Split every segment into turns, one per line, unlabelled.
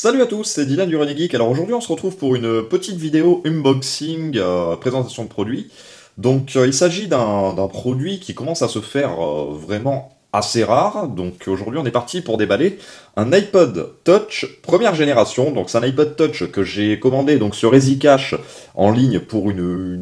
Salut à tous, c'est Dylan du René Geek. Alors aujourd'hui on se retrouve pour une petite vidéo unboxing, présentation de produit. Donc il s'agit d'un produit qui commence à se faire vraiment assez rare. Donc aujourd'hui on est parti pour déballer un iPod Touch première génération. Donc c'est un iPod Touch que j'ai commandé donc sur EasyCash en ligne pour une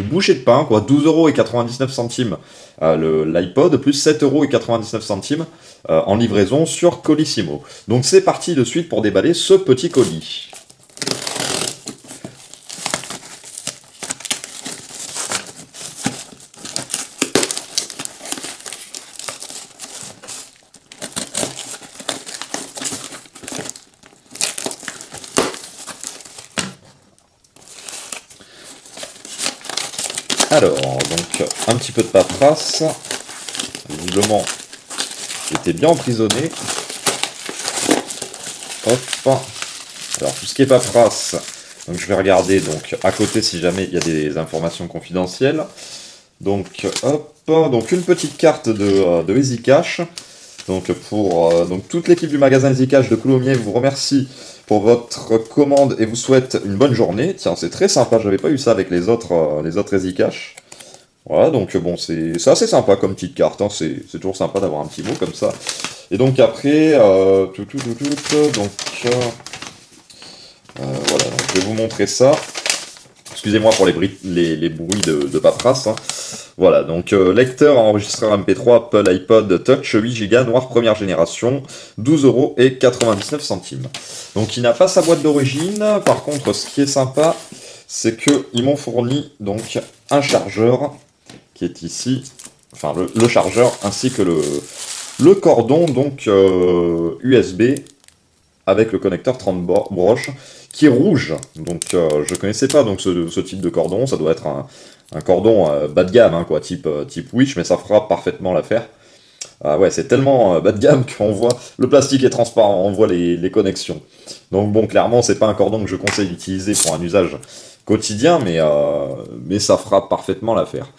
bouchée de pain, quoi, 12,99 € l'iPod, plus 7,99 € en livraison sur Colissimo. Donc c'est parti de suite pour déballer ce petit colis. Alors, donc un petit peu de paperasse. Visiblement, j'étais bien emprisonné. Hop. Alors tout ce qui est paperasse, donc je vais regarder donc à côté si jamais il y a des informations confidentielles. Donc hop, donc une petite carte de EasyCash. Donc pour donc toute l'équipe du magasin EasyCash de Coulommiers vous remercie pour votre commande et vous souhaite une bonne journée. Tiens, c'est très sympa, j'avais pas eu ça avec les autres EasyCash. Voilà, donc bon, c'est assez sympa comme petite carte, hein. C'est toujours sympa d'avoir un petit mot comme ça. Et donc après, donc voilà, donc je vais vous montrer ça. Excusez-moi pour les bruits de paperasse, hein. Voilà, donc lecteur enregistreur MP3 Apple iPod Touch 8 Go noir première génération, 12,99 €. Donc il n'a pas sa boîte d'origine, par contre ce qui est sympa, c'est qu'ils m'ont fourni donc un chargeur qui est ici, enfin le chargeur ainsi que le cordon donc USB avec le connecteur 30 broches qui est rouge. Donc je connaissais pas donc ce type de cordon, ça doit être un cordon bas de gamme, hein, quoi, type Wish, mais ça fera parfaitement l'affaire. Ouais, c'est tellement bas de gamme qu'on voit, le plastique est transparent, on voit les connexions. Donc bon, clairement, c'est pas un cordon que je conseille d'utiliser pour un usage quotidien, mais ça fera parfaitement l'affaire.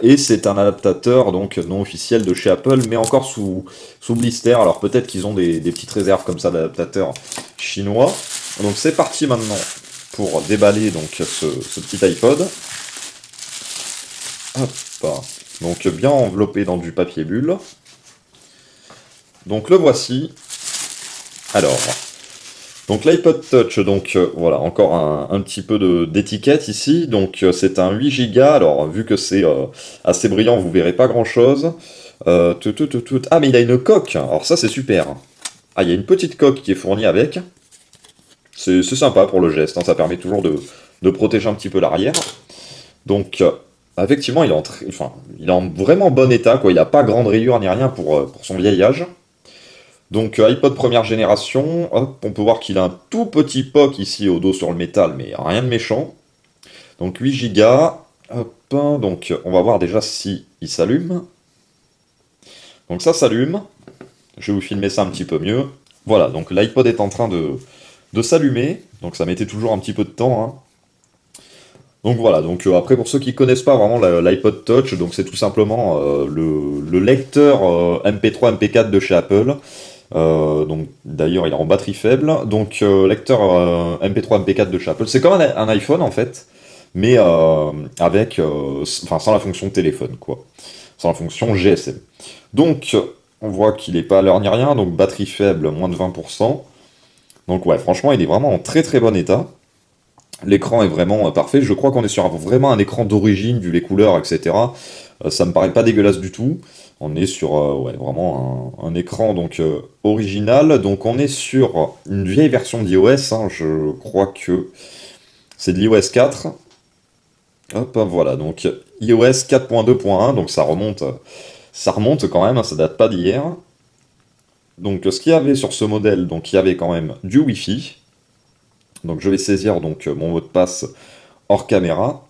Et c'est un adaptateur donc non officiel de chez Apple, mais encore sous blister. Alors peut-être qu'ils ont des petites réserves comme ça d'adaptateurs chinois. Donc c'est parti maintenant pour déballer donc ce petit iPod. Hop. Donc bien enveloppé dans du papier bulle. Donc le voici. Alors, donc l'iPod Touch, donc voilà, encore un petit peu d'étiquette ici. Donc c'est un 8 Go. Alors vu que c'est assez brillant, vous verrez pas grand chose. Ah, mais il a une coque. Alors ça c'est super. Ah, il y a une petite coque qui est fournie avec. C'est sympa pour le geste, hein, ça permet toujours de protéger un petit peu l'arrière. Donc effectivement, il est en vraiment bon état, quoi. Il n'a pas grande rayure ni rien pour son vieil âge. Donc iPod première génération, hop, on peut voir qu'il a un tout petit POC ici au dos sur le métal, mais rien de méchant. Donc 8 Go, hop, donc on va voir déjà si il s'allume. Donc ça s'allume, je vais vous filmer ça un petit peu mieux. Voilà, donc l'iPod est en train de s'allumer, donc ça mettait toujours un petit peu de temps, hein. Donc voilà, donc après pour ceux qui connaissent pas vraiment l'iPod Touch, donc c'est tout simplement le lecteur MP3 MP4 de chez Apple. Donc d'ailleurs il est en batterie faible. Donc lecteur MP3 MP4 de chez Apple, c'est comme un iPhone en fait, mais avec sans la fonction téléphone, quoi, sans la fonction GSM. Donc on voit qu'il n'est pas à l'heure ni rien, donc batterie faible, moins de 20%. Donc ouais, franchement il est vraiment en très très bon état. L'écran est vraiment parfait. Je crois qu'on est sur vraiment un écran d'origine, vu les couleurs, etc. Ça me paraît pas dégueulasse du tout. On est sur ouais, vraiment un écran donc original. Donc on est sur une vieille version d'iOS, hein. Je crois que c'est de l'iOS 4. Hop, voilà. Donc iOS 4.2.1. Donc ça remonte quand même, hein, ça date pas d'hier. Donc ce qu'il y avait sur ce modèle, donc il y avait quand même du Wi-Fi. Donc je vais saisir donc mon mot de passe hors caméra.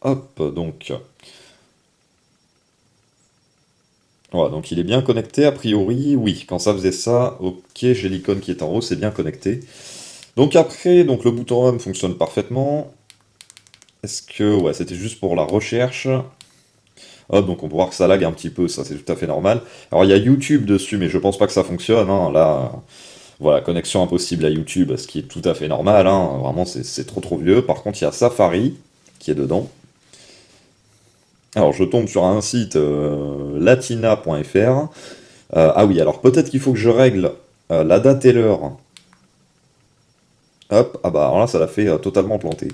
Hop, donc. Voilà, donc il est bien connecté a priori. Oui, quand ça faisait ça, ok, j'ai l'icône qui est en haut, c'est bien connecté. Donc après, donc le bouton Home fonctionne parfaitement. Est-ce que. Ouais, c'était juste pour la recherche. Hop, donc on peut voir que ça lag un petit peu, ça c'est tout à fait normal. Alors il y a YouTube dessus, mais je pense pas que ça fonctionne, hein. Là, voilà, connexion impossible à YouTube, ce qui est tout à fait normal, hein. Vraiment c'est trop trop vieux. Par contre, il y a Safari qui est dedans. Alors je tombe sur un site latina.fr. Ah oui, alors peut-être qu'il faut que je règle la date et l'heure. Hop, ah bah alors là ça l'a fait totalement planter.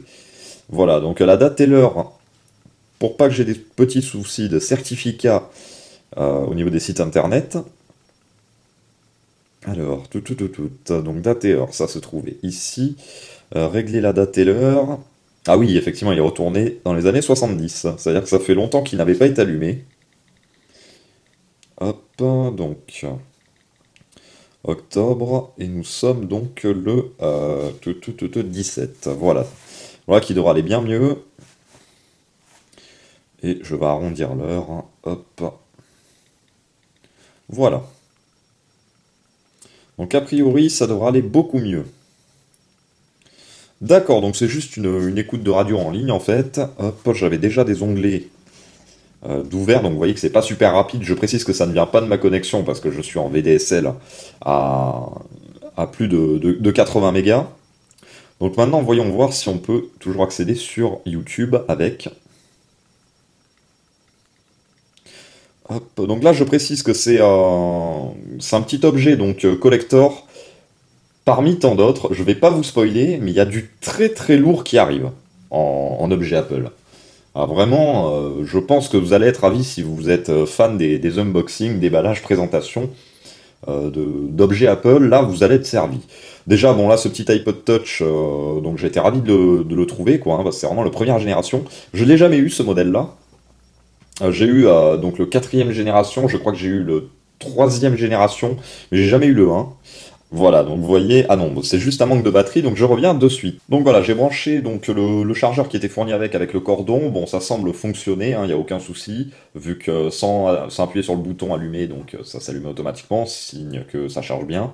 Voilà, donc la date et l'heure, pour pas que j'ai des petits soucis de certificat au niveau des sites internet. Alors, donc date et heure, ça se trouvait ici. Régler la date et l'heure. Ah oui, effectivement, il est retourné dans les années 70. C'est-à-dire que ça fait longtemps qu'il n'avait pas été allumé. Hop, donc octobre, et nous sommes donc le 17. Voilà. Voilà qui devra aller bien mieux. Et je vais arrondir l'heure, hein. Hop. Voilà. Donc a priori, ça devra aller beaucoup mieux. D'accord, donc c'est juste une écoute de radio en ligne en fait. Hop, j'avais déjà des onglets d'ouvert, donc vous voyez que c'est pas super rapide. Je précise que ça ne vient pas de ma connexion parce que je suis en VDSL à, à plus de 80 mégas. Donc maintenant, voyons voir si on peut toujours accéder sur YouTube avec. Hop, donc là, je précise que c'est un petit objet donc collector parmi tant d'autres. Je vais pas vous spoiler, mais il y a du très très lourd qui arrive en objet Apple. Ah, vraiment, je pense que vous allez être ravis si vous êtes fan des unboxings, déballages, présentations d'objets Apple. Là, vous allez être servi. Déjà, bon, là, ce petit iPod Touch, donc j'ai été ravi de le trouver, quoi, hein, parce que c'est vraiment la première génération. Je l'ai jamais eu, ce modèle-là. J'ai eu donc le quatrième génération, je crois que j'ai eu le troisième génération, mais j'ai jamais eu le 1. Voilà, donc vous voyez, ah non, c'est juste un manque de batterie, donc je reviens de suite. Donc voilà, j'ai branché donc le chargeur qui était fourni avec le cordon, bon ça semble fonctionner, il n'y a aucun souci, vu que sans appuyer sur le bouton allumé, donc ça s'allume automatiquement, signe que ça charge bien.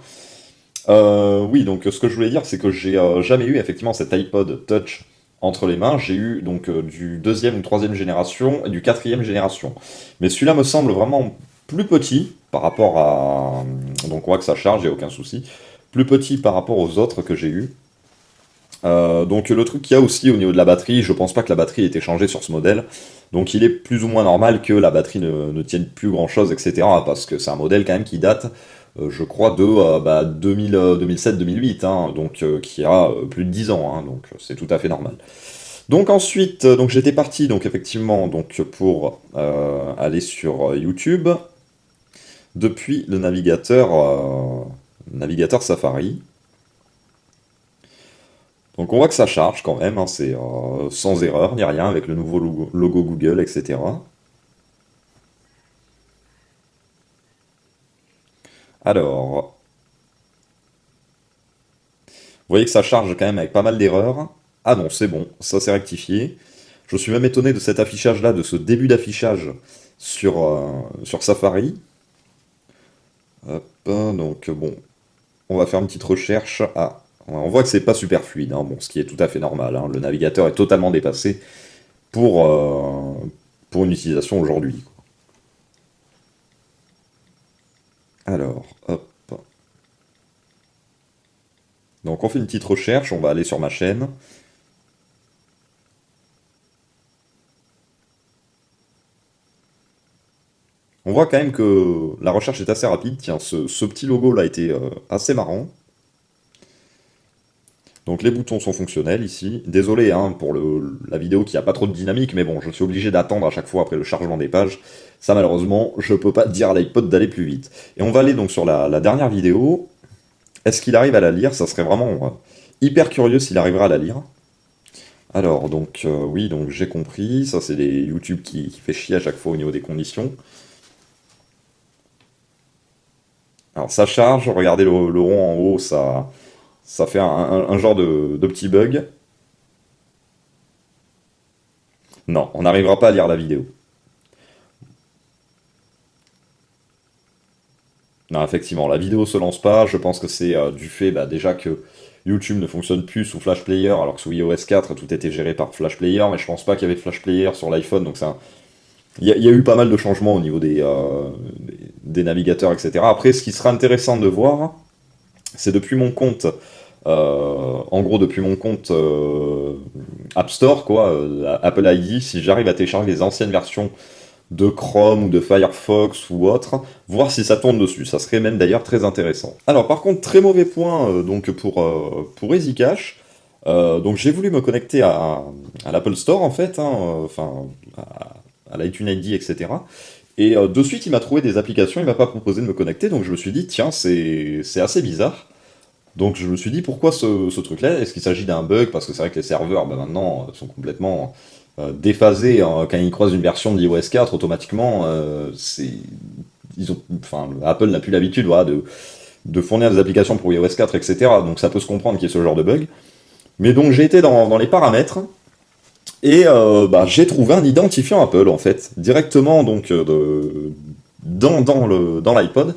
Oui, donc ce que je voulais dire, c'est que j'ai jamais eu effectivement cet iPod Touch entre les mains, j'ai eu donc du deuxième ou troisième génération et du quatrième génération. Mais celui-là me semble vraiment plus petit par rapport à... Donc on voit que ça charge, il n'y a aucun souci. Plus petit par rapport aux autres que j'ai eu. Donc le truc qu'il y a aussi au niveau de la batterie, je pense pas que la batterie ait été changée sur ce modèle. Donc il est plus ou moins normal que la batterie ne tienne plus grand chose, etc. Parce que c'est un modèle quand même qui date, je crois, de 2007-2008, hein, donc qui a plus de 10 ans, hein, donc c'est tout à fait normal. Donc ensuite, donc j'étais parti donc effectivement donc pour aller sur YouTube depuis le navigateur Safari. Donc on voit que ça charge quand même, hein, c'est sans erreur ni rien avec le nouveau logo Google, etc. Alors, vous voyez que ça charge quand même avec pas mal d'erreurs. Ah non, c'est bon, ça c'est rectifié. Je suis même étonné de cet affichage-là, de ce début d'affichage sur Safari. Hop, donc bon, on va faire une petite recherche. Ah, on voit que c'est pas super fluide, hein, bon, ce qui est tout à fait normal, hein. Le navigateur est totalement dépassé pour, euh, pour une utilisation aujourd'hui. Alors, hop. Donc on fait une petite recherche, on va aller sur ma chaîne. On voit quand même que la recherche est assez rapide. Tiens, ce petit logo là a été assez marrant. Donc les boutons sont fonctionnels ici. Désolé hein, pour la vidéo qui a pas trop de dynamique, mais bon, je suis obligé d'attendre à chaque fois après le chargement des pages. Ça malheureusement, je peux pas dire à l'iPod d'aller plus vite. Et on va aller donc sur la dernière vidéo. Est-ce qu'il arrive à la lire? Ça serait vraiment hyper curieux s'il arrivera à la lire. Alors donc oui, donc j'ai compris. Ça c'est les YouTube qui fait chier à chaque fois au niveau des conditions. Alors ça charge, regardez le rond en haut, ça fait un genre de petit bug. Non, on n'arrivera pas à lire la vidéo. Non, effectivement, la vidéo se lance pas. Je pense que c'est du fait déjà que YouTube ne fonctionne plus sous Flash Player, alors que sous iOS 4, tout était géré par Flash Player, mais je pense pas qu'il y avait Flash Player sur l'iPhone, donc il y a eu pas mal de changements au niveau des navigateurs, etc. Après, ce qui sera intéressant de voir, c'est depuis mon compte, en gros depuis mon compte App Store, quoi, Apple ID, si j'arrive à télécharger les anciennes versions de Chrome ou de Firefox ou autre, voir si ça tourne dessus. Ça serait même d'ailleurs très intéressant. Alors par contre, très mauvais point donc pour EasyCache. Donc j'ai voulu me connecter à l'Apple Store en fait, hein, enfin à l'iTunes ID, etc. Et de suite, il m'a trouvé des applications, il m'a pas proposé de me connecter, donc je me suis dit, tiens, c'est assez bizarre. Donc je me suis dit, pourquoi ce truc-là? Est-ce qu'il s'agit d'un bug? Parce que c'est vrai que les serveurs, bah, maintenant, sont complètement déphasés, hein. Quand ils croisent une version d'iOS 4, automatiquement, enfin, Apple n'a plus l'habitude, voilà, de fournir des applications pour iOS 4, etc. Donc ça peut se comprendre qu'il y ait ce genre de bug. Mais donc j'ai été dans les paramètres, et bah, j'ai trouvé un identifiant Apple, en fait, directement donc, dans l'iPod.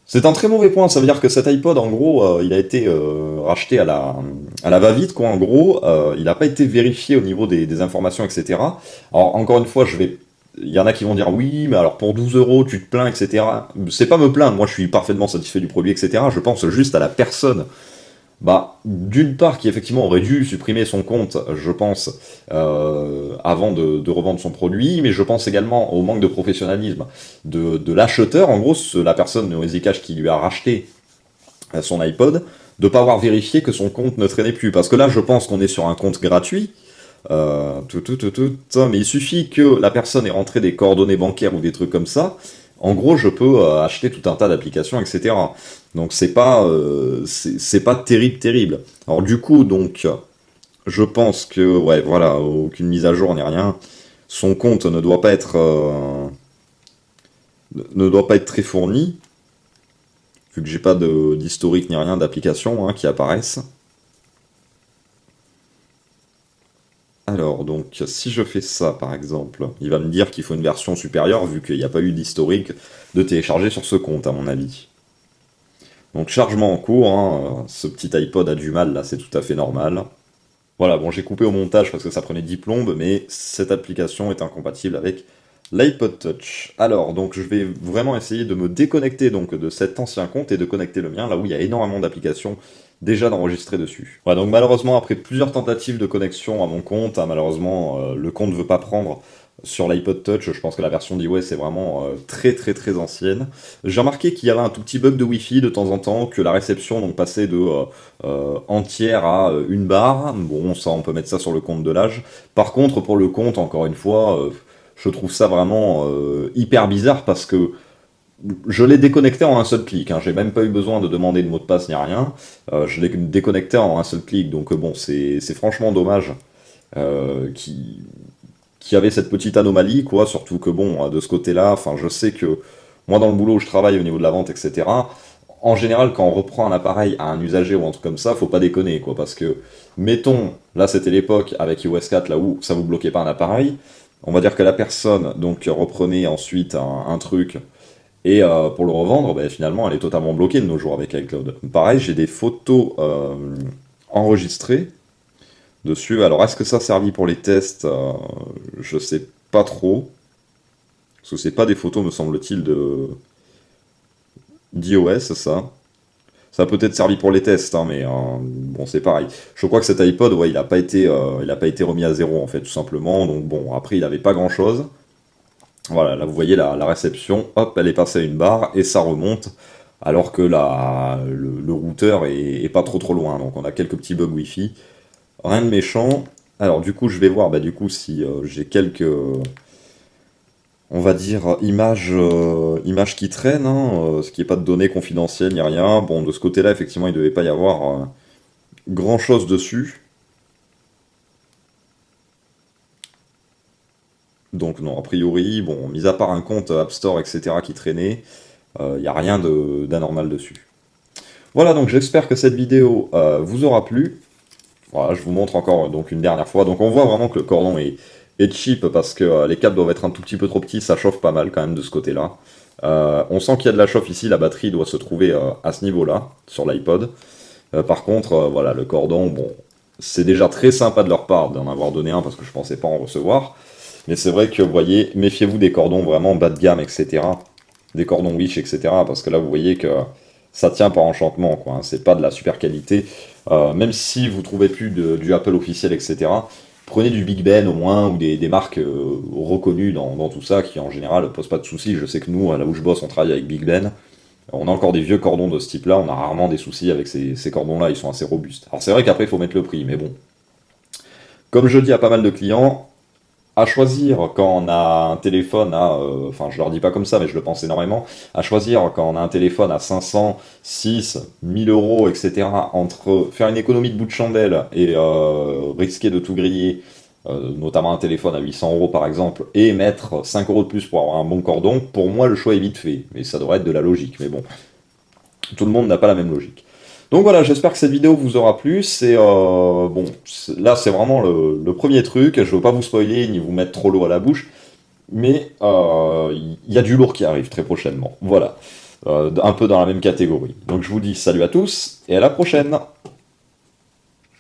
C'est un très mauvais point, ça veut dire que cet iPod, en gros, il a été racheté à la va-vite, quoi, en gros. Il n'a pas été vérifié au niveau des informations, etc. Alors, encore une fois, il y en a qui vont dire oui, mais alors pour 12 euros, tu te plains, etc. C'est pas me plaindre, moi je suis parfaitement satisfait du produit, etc. Je pense juste à la personne, bah, d'une part, qui effectivement aurait dû supprimer son compte, je pense, avant de revendre son produit, mais je pense également au manque de professionnalisme de l'acheteur, en gros, la personne de EasyCache qui lui a racheté son iPod, de pas avoir vérifié que son compte ne traînait plus. Parce que là, je pense qu'on est sur un compte gratuit, mais il suffit que la personne ait rentré des coordonnées bancaires ou des trucs comme ça. En gros, je peux acheter tout un tas d'applications, etc. Donc c'est pas terrible, terrible. Alors du coup, donc, je pense que, ouais, voilà, aucune mise à jour ni rien. Son compte ne doit pas être très fourni, vu que j'ai pas d'historique ni rien d'applications, hein, qui apparaissent. Alors, donc, si je fais ça, par exemple, il va me dire qu'il faut une version supérieure, vu qu'il n'y a pas eu d'historique de télécharger sur ce compte, à mon avis. Donc, chargement en cours, hein, ce petit iPod a du mal, là, c'est tout à fait normal. Voilà, bon, j'ai coupé au montage parce que ça prenait 10 plombes, mais cette application est incompatible avec l'iPod Touch. Alors, donc, je vais vraiment essayer de me déconnecter donc de cet ancien compte et de connecter le mien, là où il y a énormément d'applications déjà d'enregistrer dessus. Voilà, donc malheureusement, après plusieurs tentatives de connexion à mon compte, hein, malheureusement, le compte ne veut pas prendre sur l'iPod Touch. Je pense que la version d'iOS est vraiment très très très ancienne. J'ai remarqué qu'il y avait un tout petit bug de Wi-Fi de temps en temps, que la réception donc passait de entière à une barre. Bon, ça, on peut mettre ça sur le compte de l'âge. Par contre, pour le compte, encore une fois, je trouve ça vraiment hyper bizarre parce que je l'ai déconnecté en un seul clic, hein. J'ai même pas eu besoin de demander de mot de passe ni rien. Je l'ai déconnecté en un seul clic, donc bon, c'est franchement dommage qu'il y avait cette petite anomalie, quoi. Surtout que bon, de ce côté-là, enfin, je sais que moi dans le boulot, où je travaille au niveau de la vente, etc. En général, quand on reprend un appareil à un usager ou un truc comme ça, faut pas déconner, quoi, parce que mettons, là c'était l'époque avec iOS 4, là où ça vous bloquait pas un appareil. On va dire que la personne donc reprenait ensuite un truc et pour le revendre, ben, finalement, elle est totalement bloquée de nos jours avec iCloud. Pareil, j'ai des photos enregistrées dessus. Alors, est-ce que ça a servi pour les tests? Je sais pas trop. Parce que c'est pas des photos, me semble-t-il, d'iOS, ça. Ça a peut-être servi pour les tests, hein, mais bon, c'est pareil. Je crois que cet iPod, ouais, il a pas été remis à zéro, en fait, tout simplement. Donc bon, après, il avait pas grand-chose. Voilà, là vous voyez la réception, hop, elle est passée à une barre et ça remonte, alors que le routeur est pas trop loin. Donc on a quelques petits bugs Wi-Fi, rien de méchant. Alors du coup je vais voir, bah, du coup si j'ai quelques, on va dire, images qui traînent, hein, ce qui n'est pas de données confidentielles ni rien. Bon, de ce côté-là, effectivement, il ne devait pas y avoir grand-chose dessus. Donc non, a priori, bon, mis à part un compte App Store, etc. qui traînait, il n'y a rien d'anormal dessus. Voilà, donc j'espère que cette vidéo vous aura plu. Voilà, je vous montre encore donc une dernière fois. Donc on voit vraiment que le cordon est cheap parce que les câbles doivent être un tout petit peu trop petits, ça chauffe pas mal quand même de ce côté-là. On sent qu'il y a de la chauffe ici, la batterie doit se trouver à ce niveau-là, sur l'iPod. Par contre, voilà, le cordon, bon, c'est déjà très sympa de leur part d'en avoir donné un parce que je pensais pas en recevoir. Mais c'est vrai que, vous voyez, méfiez-vous des cordons vraiment bas de gamme, etc. Des cordons Wish, etc. Parce que là, vous voyez que ça tient par enchantement, quoi, hein. C'est pas de la super qualité. Même si vous trouvez plus du Apple officiel, etc. Prenez du Big Ben au moins, ou des marques reconnues dans tout ça, qui en général posent pas de soucis. Je sais que nous, là où je bosse, on travaille avec Big Ben. On a encore des vieux cordons de ce type-là, on a rarement des soucis avec ces cordons-là, ils sont assez robustes. Alors c'est vrai qu'après, il faut mettre le prix, mais bon. Comme je dis à pas mal de clients, à choisir quand on a un téléphone enfin je leur dis pas comme ça, mais je le pense énormément, à choisir quand on a un téléphone à 500, 6, 1000 euros, etc., entre faire une économie de bout de chandelle et risquer de tout griller, notamment un téléphone à 800 euros par exemple, et mettre 5 euros de plus pour avoir un bon cordon, pour moi le choix est vite fait, mais ça devrait être de la logique, mais bon, tout le monde n'a pas la même logique. Donc voilà, j'espère que cette vidéo vous aura plu. C'est bon, là c'est vraiment le premier truc. Je veux pas vous spoiler ni vous mettre trop l'eau à la bouche, mais il y a du lourd qui arrive très prochainement. Voilà, un peu dans la même catégorie. Donc je vous dis salut à tous et à la prochaine.